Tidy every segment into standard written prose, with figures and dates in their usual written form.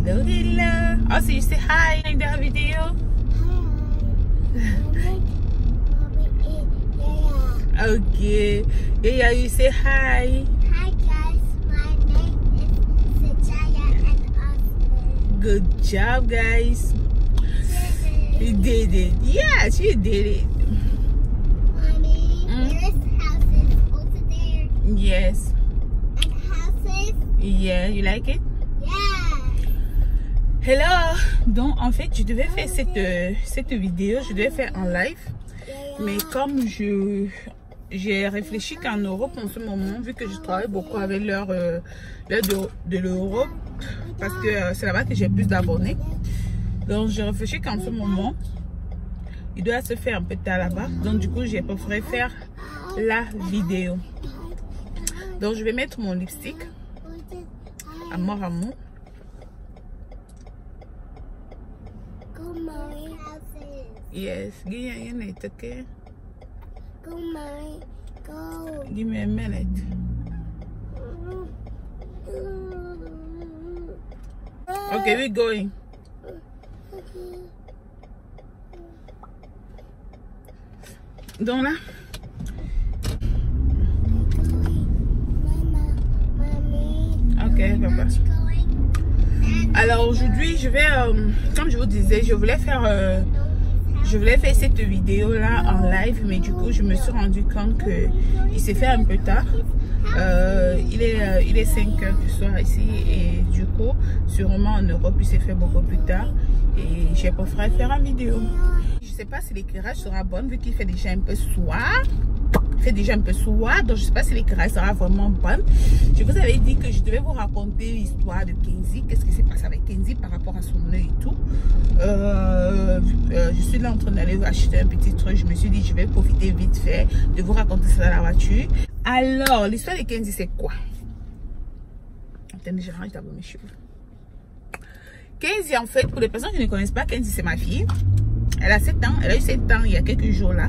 Hello, hello. Also, you say hi in the video. Okay. Yeah, you say hi. Hi guys, my name is Sajaya and Osman. Good job, guys. You did it. Yes, you did it. Mommy, there's houses over there. Yes. And houses? Yeah, you like it? Yeah. Hello. Donc, en fait, je devais faire cette vidéo, je devais faire en live. Mais comme j'ai réfléchi qu'en Europe en ce moment, vu que je travaille beaucoup avec l'heure de l'Europe, parce que c'est là-bas que j'ai plus d'abonnés. Donc j'ai réfléchi qu'en ce moment, il doit se faire un peu tard là-bas. Donc du coup, j'ai préféré faire la vidéo. Donc je vais mettre mon lipstick. Amour, amour. Yes, give me a minute, okay? Go, Mommy, go. Give me a minute. Okay, we're going. Donc là. Ok, papa. Alors aujourd'hui, je vais, comme je vous disais, je voulais faire cette vidéo là en live, mais du coup, je me suis rendu compte que il s'est fait un peu tard. Il est 5 heures du soir ici et du coup, sûrement en Europe, il s'est fait beaucoup plus tard et j'ai préféré faire une vidéo. Je sais pas si l'éclairage sera bon vu qu'il fait déjà un peu soir. Il fait déjà un peu soir, donc je sais pas si l'éclairage sera vraiment bon. Je vous avais dit que je devais vous raconter l'histoire de Kenzie. Qu'est-ce qui s'est passé avec Kenzie par rapport à son œil et tout. Je suis là en train d'aller acheter un petit truc. Je me suis dit je vais profiter vite fait de vous raconter ça dans la voiture. Alors, l'histoire de Kenzie, c'est quoi? Attendez, je range d'abord mes cheveux. Kenzie, en fait, pour les personnes qui ne connaissent pas, Kenzie, c'est ma fille. Elle a 7 ans. Elle a eu 7 ans il y a quelques jours là.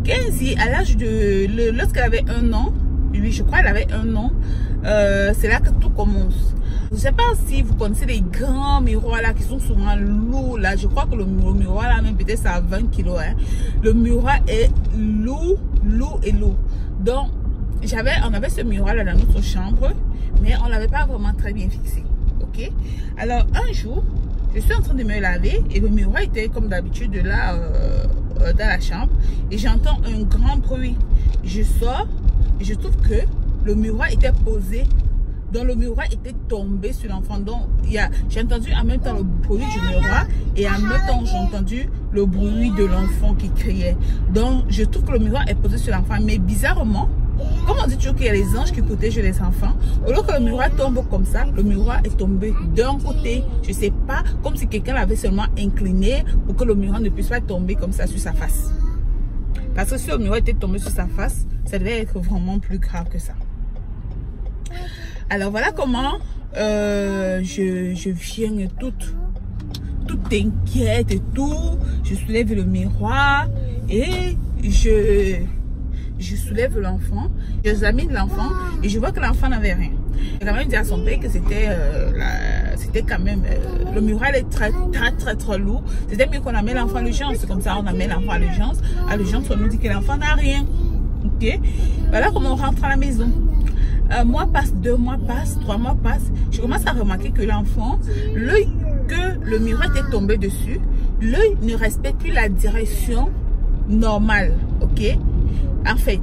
Kenzie, à l'âge de... Lorsqu'elle avait 1 an, oui, je crois qu'elle avait 1 an, c'est là que tout commence. Je ne sais pas si vous connaissez les grands miroirs là qui sont souvent lourds là. Je crois que le miroir là, même peut-être ça a 20 kilos. Hein. Le miroir est lourd. Donc, on avait ce miroir là dans notre chambre, mais on ne l'avait pas vraiment très bien fixé. Ok? Alors, un jour, je suis en train de me laver et le miroir était comme d'habitude là dans la chambre et j'entends un grand bruit. Je sors et je trouve que le miroir était posé. Donc le miroir était tombé sur l'enfant. Donc j'ai entendu en même temps le bruit du miroir et en même temps j'ai entendu le bruit de l'enfant qui criait. Donc je trouve que le miroir est posé sur l'enfant. Mais bizarrement, comme on dit toujours qu'il y a les anges qui protègent les enfants, au lieu que le miroir tombe comme ça, le miroir est tombé d'un côté. Je sais pas, comme si quelqu'un l'avait seulement incliné pour que le miroir ne puisse pas tomber comme ça sur sa face. Parce que si le miroir était tombé sur sa face, ça devait être vraiment plus grave que ça. Alors voilà comment je viens toute inquiète et tout. Je soulève le miroir et je soulève l'enfant. J'examine l'enfant et je vois que l'enfant n'avait rien. J'ai quand même dit à son père que c'était quand même le miroir est très lourd. C'était mieux qu'on amène l'enfant à l'urgence. C'est comme ça on amène l'enfant à l'urgence. À l'urgence on nous dit que l'enfant n'a rien. Ok. Voilà comment on rentre à la maison. Un mois passe, 2 mois passent, 3 mois passent. Je commence à remarquer que l'enfant, l'œil que le miroir était tombé dessus, l'œil ne respecte plus la direction normale. Ok. En fait,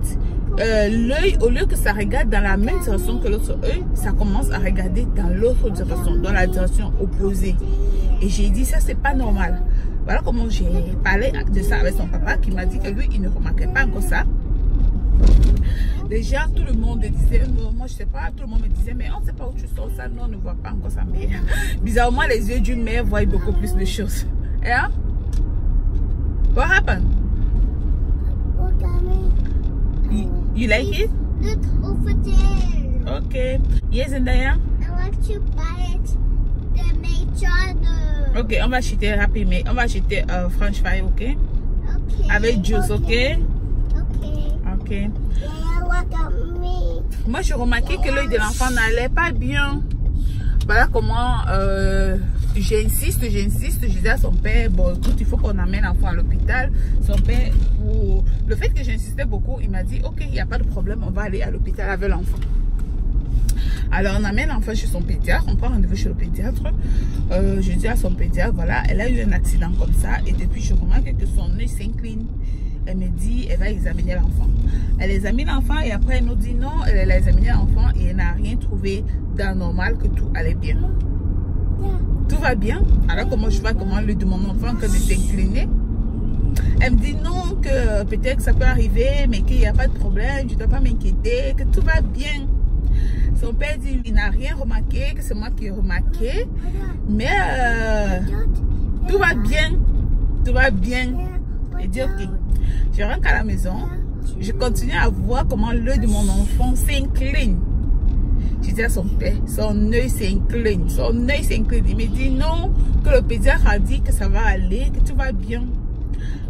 l'œil, au lieu que ça regarde dans la même direction que l'autre œil, ça commence à regarder dans l'autre direction, dans la direction opposée. Et j'ai dit, ça c'est pas normal. Voilà comment j'ai parlé de ça avec son papa qui m'a dit que lui, il ne remarquait pas encore ça. Déjà, tout le monde disait, moi je sais pas, tout le monde me disait, mais on ne sait pas où tu sors ça, non, on ne voit pas encore ça. Mais bizarrement, les yeux d'une mère voient beaucoup plus de choses. Yeah? What happened? You like it? Look over there. Okay. Yes, Zendaya? I want to buy it. The McDonald's. Ok, on va acheter rapide, mais on va acheter French fry, ok? Okay. Avec juice, ok? Okay. Ok. Yeah, look at me. Moi, je remarquais que l'œil de l'enfant n'allait pas bien. Voilà comment j'insiste. Je disais à son père, bon écoute, il faut qu'on amène l'enfant à l'hôpital. Son père, pour le fait que j'insistais beaucoup, il m'a dit ok, il n'y a pas de problème, on va aller à l'hôpital avec l'enfant. Alors on amène l'enfant chez son pédiatre, on prend rendez-vous chez le pédiatre. Je dis à son pédiatre, voilà, elle a eu un accident comme ça et depuis je remarque que son œil s'incline. Elle me dit, elle va examiner l'enfant. Elle examine l'enfant et après elle nous dit non, elle a examiné l'enfant et elle n'a rien trouvé d'anormal, que tout allait bien. Tout va bien. Alors comment je vois comment l'œil de mon enfant que de s'incliner. Elle me dit non, que peut-être que ça peut arriver, mais qu'il n'y a pas de problème, je ne dois pas m'inquiéter, que tout va bien. Son père dit il n'a rien remarqué, que c'est moi qui ai remarqué, mais tout va bien, tout va bien. Et dit ok, je rentre à la maison, je continue à voir comment l'œil de mon enfant s'incline. Je dis à son père, son œil s'incline, son œil s'incline. Il me dit non, que le pédiatre a dit que ça va aller, que tout va bien.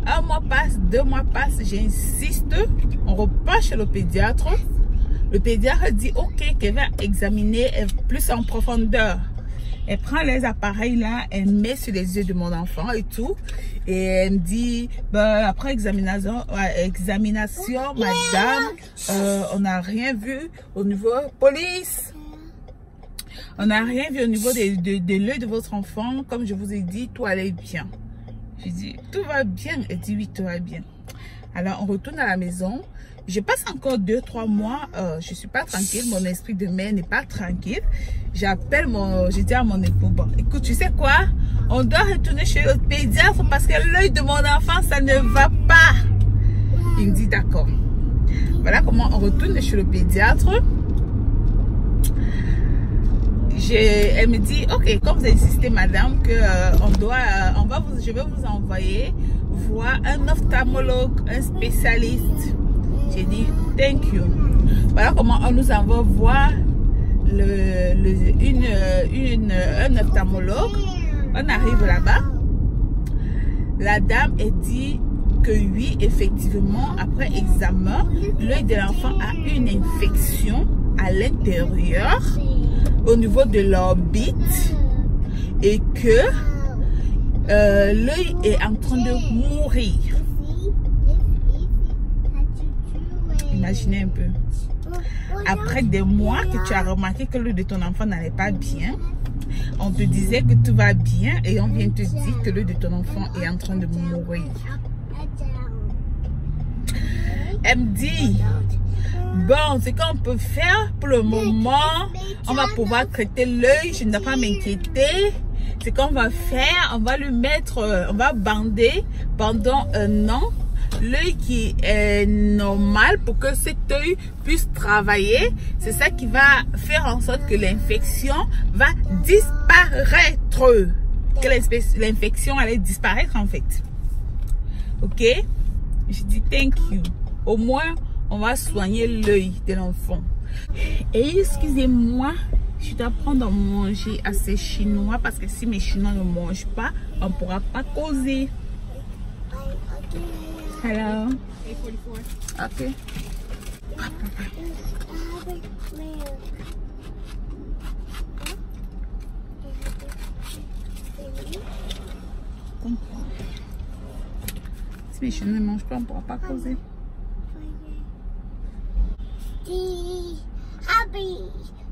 Un mois passe, 2 mois passent, j'insiste, on repart chez le pédiatre. Le pédiatre dit ok, qu'elle va examiner plus en profondeur. Elle prend les appareils là, elle met sur les yeux de mon enfant et tout. Et elle me dit, ben, après examination madame, on n'a rien vu au niveau police. On n'a rien vu au niveau de l'œil de votre enfant. Comme je vous ai dit, tout allait bien. Je dis, tout va bien. Elle dit, oui, tout va bien. Alors, on retourne à la maison. Je passe encore 2-3 mois, je suis pas tranquille, mon esprit de mère n'est pas tranquille. J'appelle je dis à mon époux, bon, écoute, tu sais quoi? On doit retourner chez le pédiatre parce que l'œil de mon enfant, ça ne va pas. Il me dit, d'accord. Voilà comment on retourne chez le pédiatre. Elle me dit, ok, comme vous insistez, madame, que je vais vous envoyer voir un ophtalmologue, un spécialiste. J'ai dit, thank you. Voilà comment on nous envoie voir un ophtalmologue. On arrive là-bas. La dame a dit que oui, effectivement, après examen, l'œil de l'enfant a une infection à l'intérieur, au niveau de l'orbite, et que l'œil est en train de mourir. Imaginez un peu. Après des mois que tu as remarqué que l'œil de ton enfant n'allait pas bien, on te disait que tout va bien et on vient te dire que l'œil de ton enfant est en train de mourir. Elle me dit, bon, ce qu'on peut faire pour le moment, on va pouvoir traiter l'œil, je ne dois pas m'inquiéter. Ce qu'on va faire, on va lui mettre, on va bander pendant 1 an l'œil qui est normal pour que cet œil puisse travailler. C'est ça qui va faire en sorte que l'infection va disparaître. Que l'infection allait disparaître en fait. Ok? Je dis thank you. Au moins, on va soigner l'œil de l'enfant. Et excusez-moi, je dois prendre à manger à ces Chinois parce que si mes Chinois ne mangent pas, on ne pourra pas causer. Hello. Ok. Si mes Chinois ne mangent pas, on ne pourra pas causer.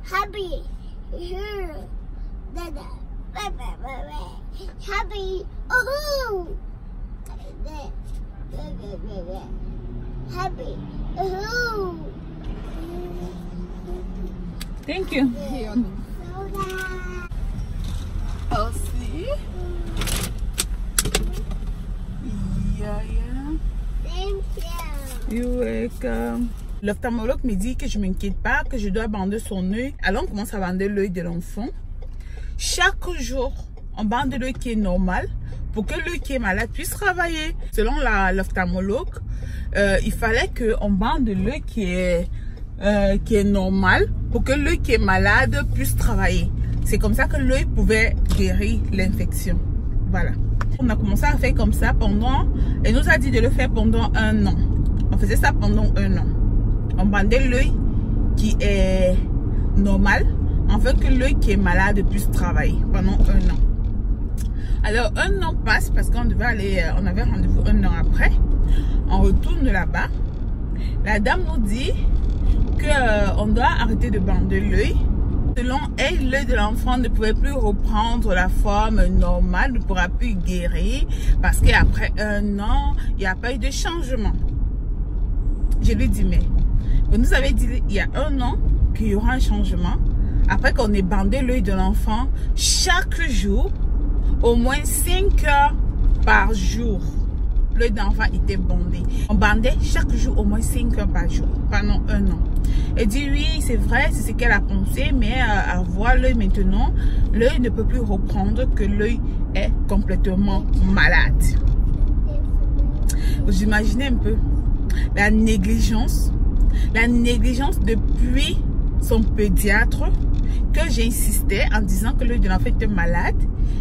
Happy, Dada, happy, oh, happy, oh. Thank you. Aussi. Yeah. Thank you. You're welcome. L'ophtalmologue me dit que je ne m'inquiète pas, que je dois bander son œil. Alors on commence à bander l'œil de l'enfant. Chaque jour, on bande l'œil qui est normal pour que l'œil qui est malade puisse travailler. Selon l'ophtalmologue, il fallait qu'on bande l'œil qui est normal pour que l'œil qui est malade puisse travailler. C'est comme ça que l'œil pouvait guérir l'infection. Voilà. On a commencé à faire comme ça pendant... Elle nous a dit de le faire pendant 1 an. On faisait ça pendant 1 an. On bandait l'œil qui est normal. afin que l'œil qui est malade puisse travailler pendant 1 an. Alors 1 an passe parce qu'on devait aller, on avait rendez-vous 1 an après. On retourne là-bas. La dame nous dit qu'on doit arrêter de bander l'œil. Selon elle, l'œil de l'enfant ne pouvait plus reprendre la forme normale, ne pourra plus guérir parce qu'après 1 an, il n'y a pas eu de changement. Je lui dis, mais vous nous avez dit il y a 1 an qu'il y aura un changement. Après qu'on ait bandé l'œil de l'enfant, chaque jour, au moins 5 heures par jour, l'œil de l'enfant était bandé. On bandait chaque jour au moins 5 heures par jour pendant 1 an. Elle dit oui, c'est vrai, c'est ce qu'elle a pensé, mais à voir l'œil maintenant, l'œil ne peut plus reprendre, que l'œil est complètement malade. Vous imaginez un peu la négligence depuis son pédiatre, que j'insistais en disant que l'œil de l'enfant était malade.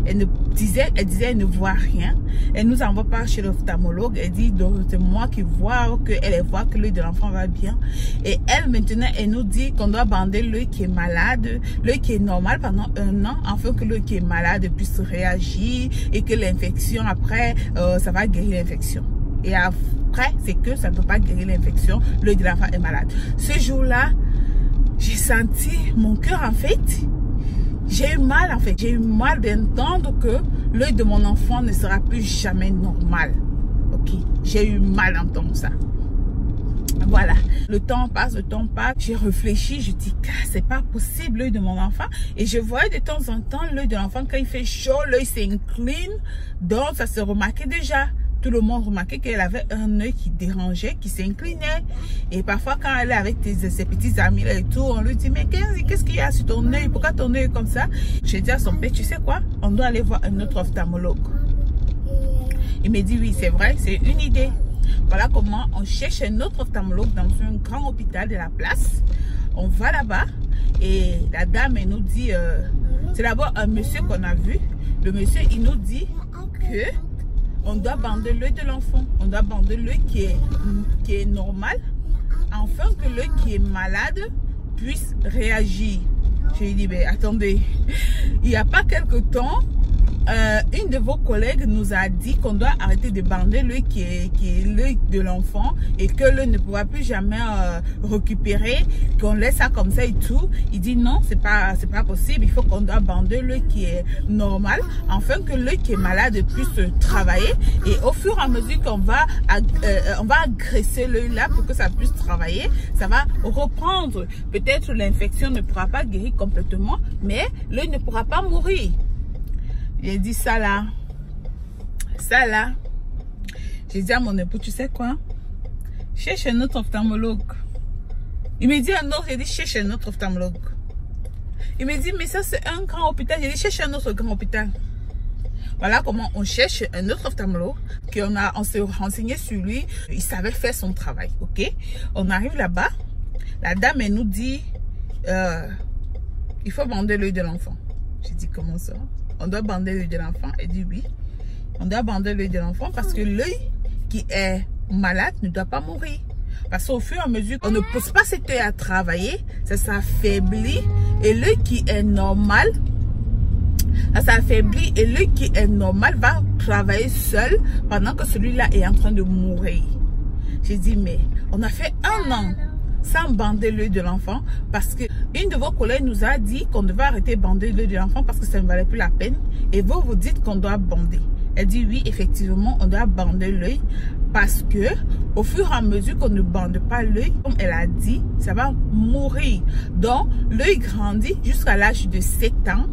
Elle disait elle ne voit rien. Elle nous envoie pas chez l'ophtalmologue. Elle dit c'est moi qui vois, qu'elle voit que l'œil de l'enfant va bien. Et elle maintenant, elle nous dit qu'on doit bander l'œil qui est malade, l'œil qui est normal pendant 1 an, afin que l'œil qui est malade puisse réagir et que l'infection après, ça va guérir l'infection. Et après, c'est que ça ne peut pas guérir l'infection, l'œil de l'enfant est malade. Ce jour-là, j'ai senti mon cœur en fait. J'ai eu mal en fait. J'ai eu mal d'entendre que l'œil de mon enfant ne sera plus jamais normal. Ok, j'ai eu mal d'entendre ça. Voilà, le temps passe, j'ai réfléchi, je dis que c'est pas possible l'œil de mon enfant. Et je voyais de temps en temps l'œil de l'enfant, quand il fait chaud, l'œil s'incline, donc ça se remarquait déjà. Tout le monde remarquait qu'elle avait un œil qui dérangeait, qui s'inclinait. Et parfois, quand elle est avec ses petits amis là et tout, on lui dit, mais qu'est-ce qu'il y a sur ton œil? Pourquoi ton œil est comme ça? J'ai dit à son père, tu sais quoi? On doit aller voir un autre ophtalmologue. Il me dit, oui, c'est vrai, c'est une idée. Voilà comment on cherche un autre ophtalmologue dans un grand hôpital de la place. On va là-bas et la dame, elle nous dit, c'est d'abord un monsieur qu'on a vu. Le monsieur, il nous dit que on doit bander l'œil de l'enfant. On doit bander l'œil qui est normal, afin que l'œil qui est malade puisse réagir. Je lui dis, mais attendez, il n'y a pas quelque temps, une de vos collègues nous a dit qu'on doit arrêter de bander l'œil qui est l'œil de l'enfant et que l'œil ne pourra plus jamais récupérer, qu'on laisse ça comme ça et tout. Il dit non, c'est pas possible, il faut qu'on doit bander l'œil qui est normal afin que l'œil qui est malade puisse travailler, et au fur et à mesure qu'on va agresser l'œil là pour que ça puisse travailler, ça va reprendre. Peut-être l'infection ne pourra pas guérir complètement, mais l'œil ne pourra pas mourir. J'ai dit ça là. J'ai dit à mon époux, tu sais quoi? Cherche un autre ophtalmologue. Il me dit un autre, j'ai dit cherche un autre ophtalmologue. Il me dit, mais ça c'est un grand hôpital. J'ai dit cherche un autre grand hôpital. Voilà comment on cherche un autre ophtalmologue. On s'est renseigné sur lui. Il savait faire son travail. Ok? On arrive là-bas. La dame, elle nous dit, il faut bander l'œil de l'enfant. J'ai dit, comment ça? On doit bander l'œil de l'enfant. Elle dit oui. On doit bander l'œil de l'enfant parce que l'œil qui est malade ne doit pas mourir. Parce qu'au fur et à mesure qu'on ne pousse pas cet œil à travailler, ça s'affaiblit. Et l'œil qui est normal, ça s'affaiblit. Et l'œil qui est normal va travailler seul pendant que celui-là est en train de mourir. J'ai dit, mais on a fait 1 an sans bander l'œil de l'enfant parce que une de vos collègues nous a dit qu'on devait arrêter de bander l'œil de l'enfant parce que ça ne valait plus la peine, et vous dites qu'on doit bander. Elle dit oui, effectivement on doit bander l'œil parce que au fur et à mesure qu'on ne bande pas l'œil, comme elle a dit, ça va mourir. Donc l'œil grandit jusqu'à l'âge de 7 ans.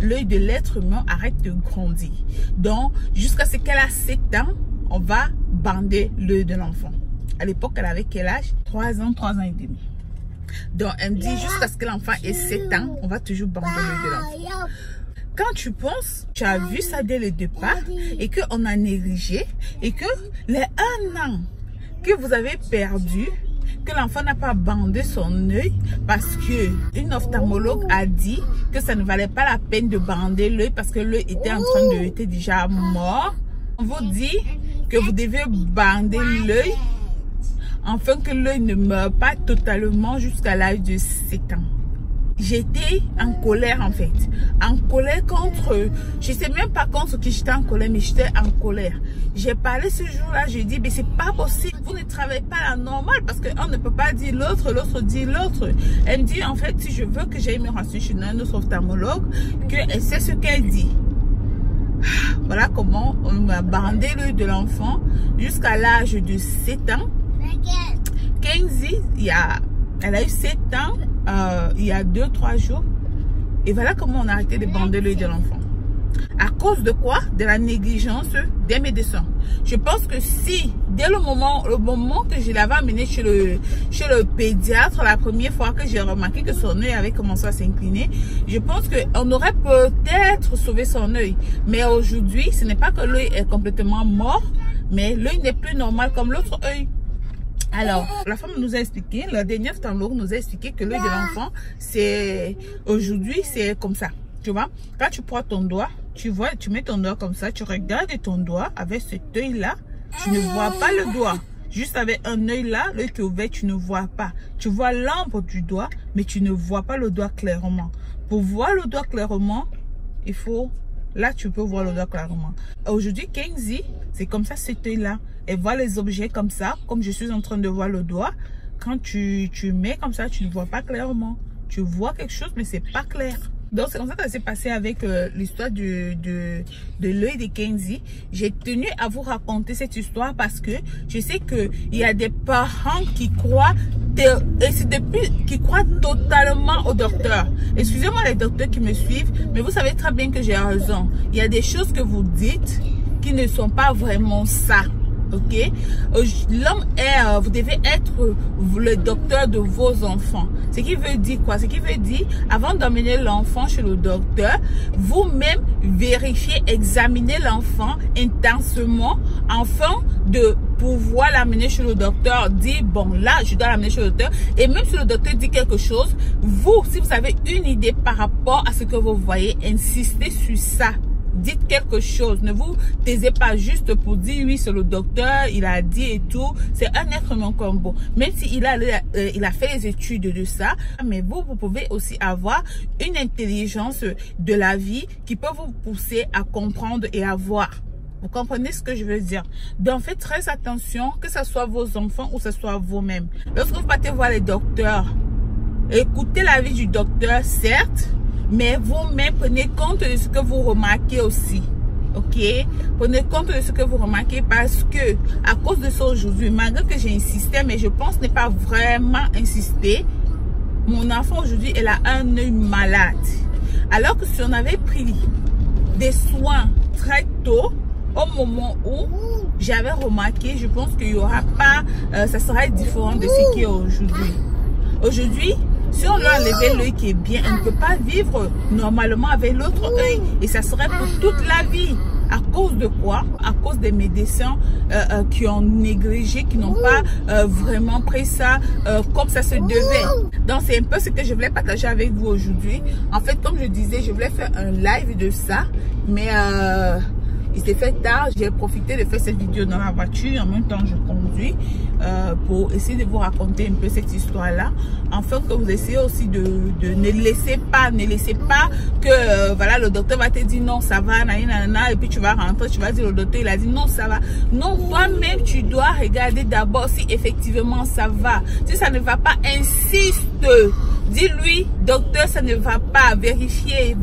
L'œil de l'être humain arrête de grandir. Donc jusqu'à ce qu'elle a 7 ans, on va bander l'œil de l'enfant. À l'époque, elle avait quel âge? 3 ans et demi. Donc, elle me dit jusqu'à ce que l'enfant ait 7 ans, on va toujours bander l'œil de l'enfant. Quand tu penses, tu as vu ça dès le départ et qu'on a négligé et que les 1 an que vous avez perdu, que l'enfant n'a pas bandé son œil parce que une ophtalmologue a dit que ça ne valait pas la peine de bander l'œil parce que l'œil était déjà mort. On vous dit que vous devez bander l'œil afin que l'œil ne meure pas totalement jusqu'à l'âge de 7 ans. J'étais en colère en fait. En colère contre, je sais même pas contre qui j'étais en colère, mais j'étais en colère. J'ai parlé ce jour-là, j'ai dit, mais c'est pas possible, vous ne travaillez pas la normale parce qu'on ne peut pas dire l'autre, l'autre dit l'autre. Elle me dit, en fait, si je veux que j'aille me renseigner chez un autre ophtalmologue, qu'elle sait ce qu'elle dit. Voilà comment on m'a bandé l'œil de l'enfant jusqu'à l'âge de 7 ans. Kenzie, elle a eu 7 ans. Il y a 2-3 jours, et voilà comment on a arrêté de bander l'œil de l'enfant. À cause de quoi? De la négligence des médecins. Je pense que si dès le moment que je l'avais amené chez le pédiatre, la première fois que j'ai remarqué que son œil avait commencé à s'incliner, je pense qu'on aurait peut-être sauvé son œil. Mais aujourd'hui, ce n'est pas que l'œil est complètement mort, mais l'œil n'est plus normal comme l'autre œil. Alors, la femme nous a expliqué, la dernière ophtalmologue nous a expliqué que l'œil de l'enfant, c'est aujourd'hui, c'est comme ça. Tu vois, quand tu prends ton doigt, tu vois, tu mets ton doigt comme ça, tu regardes ton doigt avec cet œil-là, tu ne vois pas le doigt. Juste avec un œil là, l'œil qui est ouvert, tu ne vois pas. Tu vois l'ombre du doigt, mais tu ne vois pas le doigt clairement. Pour voir le doigt clairement, il faut... Là, tu peux voir le doigt clairement. Aujourd'hui, Kenzie, c'est comme ça, cet œil-là. Elle voit les objets comme ça, comme je suis en train de voir le doigt. Quand tu mets comme ça, tu ne vois pas clairement. Tu vois quelque chose, mais c'est pas clair. Donc, c'est comme ça que ça s'est passé avec l'histoire de l'œil de Kenzie. J'ai tenu à vous raconter cette histoire parce que je sais qu'il y a des parents qui croient, qui croient totalement au docteur. Excusez-moi les docteurs qui me suivent, mais vous savez très bien que j'ai raison. Il y a des choses que vous dites qui ne sont pas vraiment ça. Ok, l'homme est, vous devez être le docteur de vos enfants. Ce qui veut dire quoi? Ce qui veut dire, avant d'emmener l'enfant chez le docteur, vous-même vérifiez, examinez l'enfant intensément afin de pouvoir l'amener chez le docteur, dire bon là je dois l'amener chez le docteur, et même si le docteur dit quelque chose, vous, si vous avez une idée par rapport à ce que vous voyez, insistez sur ça. Dites quelque chose, ne vous taisez pas juste pour dire oui c'est le docteur, il a dit et tout. C'est un être humain comme vous. Même s'il a fait les études de ça, mais vous pouvez aussi avoir une intelligence de la vie qui peut vous pousser à comprendre et à voir. Vous comprenez ce que je veux dire? Donc faites très attention, que ce soit vos enfants ou que ce soit vous-même. Lorsque vous partez voir les docteurs, écoutez l'avis du docteur, certes, mais vous-même prenez compte de ce que vous remarquez aussi. Ok? Prenez compte de ce que vous remarquez parce que à cause de ça aujourd'hui, malgré que j'ai insisté, mais je pense n'est pas vraiment insisté, mon enfant aujourd'hui, elle a un œil malade. Alors que si on avait pris des soins très tôt, au moment où j'avais remarqué, je pense qu'il n'y aura pas, ça serait différent de ce qui est aujourd'hui. Aujourd'hui, si on lui a enlevé l'œil qui est bien, on ne peut pas vivre normalement avec l'autre œil. Et ça serait pour toute la vie. À cause de quoi? À cause des médecins qui ont négligé, qui n'ont pas vraiment pris ça comme ça se devait. Donc c'est un peu ce que je voulais partager avec vous aujourd'hui. En fait, comme je disais, je voulais faire un live de ça. Mais il s'est fait tard, j'ai profité de faire cette vidéo dans la voiture, en même temps je conduis pour essayer de vous raconter un peu cette histoire-là, afin que vous essayez aussi de ne laissez pas que voilà le docteur va te dire non ça va, nanana, et puis tu vas rentrer, tu vas dire le docteur il a dit non ça va. Non, toi-même tu dois regarder d'abord si effectivement ça va. Si ça ne va pas, insiste. Dis-lui, docteur, ça ne va pas. Vérifiez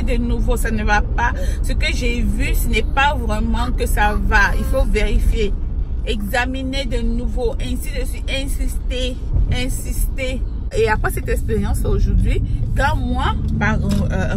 de nouveau, ça ne va pas. Ce que j'ai vu, ce n'est pas vraiment que ça va. Il faut vérifier. Examiner de nouveau. Ainsi de suite. Insister. Et après cette expérience aujourd'hui, quand moi, par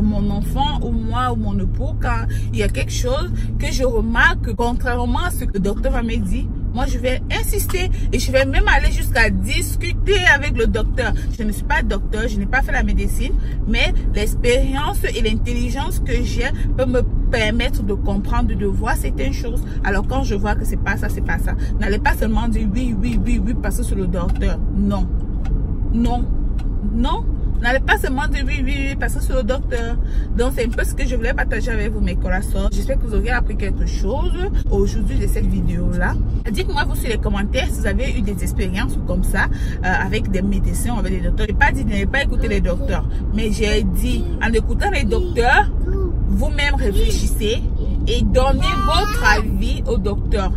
mon enfant ou moi ou mon époux, quand il y a quelque chose que je remarque, contrairement à ce que le docteur m'a dit, moi je vais insister et je vais même aller jusqu'à discuter avec le docteur. Je ne suis pas docteur, je n'ai pas fait la médecine, mais l'expérience et l'intelligence que j'ai peut me permettre de comprendre, de voir certaines choses. Alors quand je vois que c'est pas ça, c'est pas ça. N'allez pas seulement dire oui, parce que c'est le docteur. Non. N'allez pas seulement dire oui, parce que c'est le docteur. Donc, c'est un peu ce que je voulais partager avec vous, mes coraçons. J'espère que vous aurez appris quelque chose aujourd'hui de cette vidéo-là. Dites-moi vous sur les commentaires si vous avez eu des expériences comme ça avec des médecins ou avec des docteurs. Je n'ai pas dit de ne pas écouter les docteurs, mais j'ai dit en écoutant les docteurs, vous-même réfléchissez et donnez votre avis au docteur.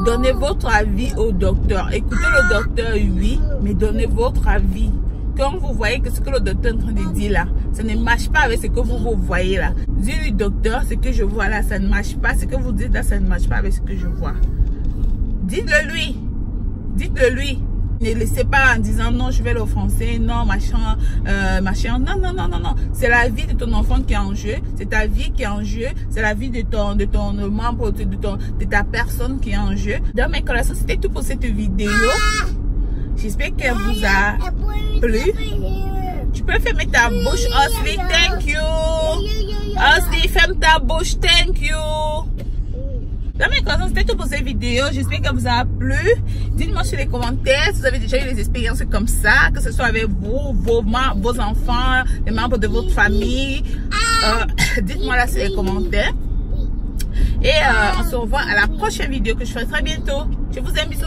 Donnez votre avis au docteur. Écoutez le docteur, oui, mais donnez votre avis. Quand vous voyez que ce que le docteur est en train de dire là, ça ne marche pas avec ce que vous voyez là. Dites-lui, docteur, ce que je vois là, ça ne marche pas. Ce que vous dites là, ça ne marche pas avec ce que je vois. Dites-le lui. Dites-le lui. Ne laissez pas en disant non, je vais l'offenser, non, machin, machin. Non, non, non, non, non. C'est la vie de ton enfant qui est en jeu. C'est ta vie qui est en jeu. C'est la vie de ton membre, de ta personne qui est en jeu. Dans mes coraçons, c'était tout pour cette vidéo. J'espère qu'elle vous a plu. Tu peux fermer ta bouche, Osli, thank you. Osli, ferme ta bouche, thank you. Dans mes coraçons, c'était tout pour cette vidéo. J'espère qu'elle vous a plu. Dites-moi sur les commentaires si vous avez déjà eu des expériences comme ça, que ce soit avec vous, vos enfants, les membres de votre famille. Dites-moi là sur les commentaires. Et on se revoit à la prochaine vidéo que je ferai très bientôt. Je vous aime, bisous.